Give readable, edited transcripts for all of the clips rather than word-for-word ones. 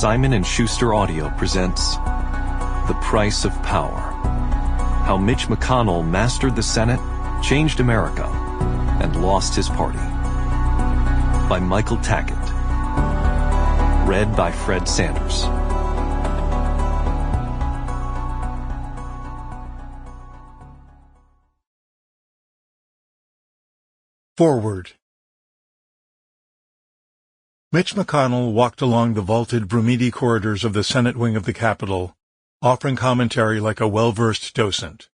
Simon & Schuster Audio presents The Price of Power. How Mitch McConnell mastered the Senate, changed America, and lost his party. By Michael Tackett. Read by Fred Sanders. Forward. Mitch McConnell walked along the vaulted, broomy corridors of the Senate wing of the Capitol, offering commentary like a well-versed docent.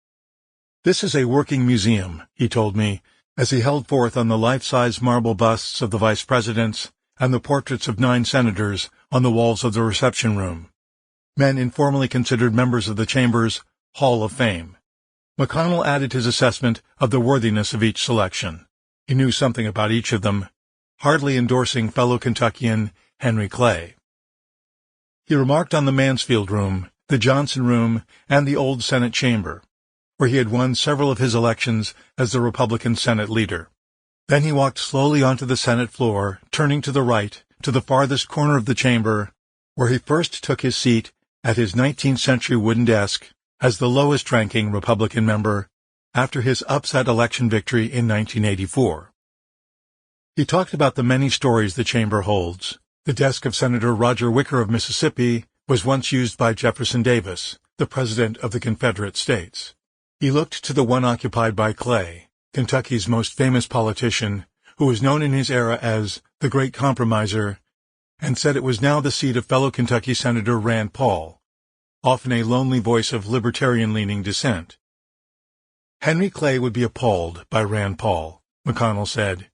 "This is a working museum," he told me, as he held forth on the life-size marble busts of the vice presidents and the portraits of 9 senators on the walls of the reception room, men informally considered members of the chamber's Hall of Fame. McConnell added his assessment of the worthiness of each selection. He knew something about each of them, hardly endorsing fellow Kentuckian Henry Clay. He remarked on the Mansfield Room, the Johnson Room, and the old Senate chamber, where he had won several of his elections as the Republican Senate leader. Then he walked slowly onto the Senate floor, turning to the right, to the farthest corner of the chamber, where he first took his seat at his 19th-century wooden desk as the lowest-ranking Republican member after his upset election victory in 1984. He talked about the many stories the chamber holds. The desk of Senator Roger Wicker of Mississippi was once used by Jefferson Davis, the President of the Confederate States. He looked to the one occupied by Clay, Kentucky's most famous politician, who was known in his era as the Great Compromiser, and said it was now the seat of fellow Kentucky Senator Rand Paul, often a lonely voice of libertarian-leaning dissent. Henry Clay would be appalled by Rand Paul, McConnell said.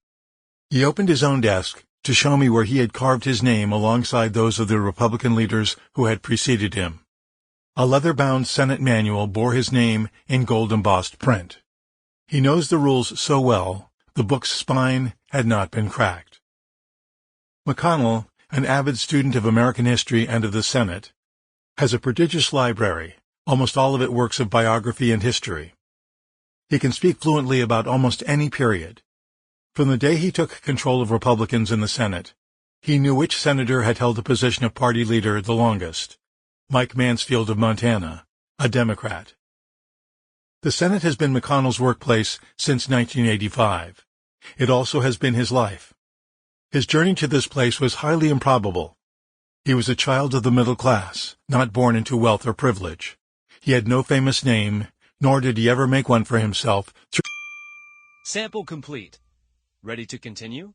He opened his own desk to show me where he had carved his name alongside those of the Republican leaders who had preceded him. A leather-bound Senate manual bore his name in gold-embossed print. He knows the rules so well, the book's spine had not been cracked. McConnell, an avid student of American history and of the Senate, has a prodigious library, almost all of it works of biography and history. He can speak fluently about almost any period. From the day he took control of Republicans in the Senate, he knew which senator had held the position of party leader the longest. Mike Mansfield of Montana, a Democrat. The Senate has been McConnell's workplace since 1985. It also has been his life. His journey to this place was highly improbable. He was a child of the middle class, not born into wealth or privilege. He had no famous name, nor did he ever make one for himself. Sample complete. Ready to continue?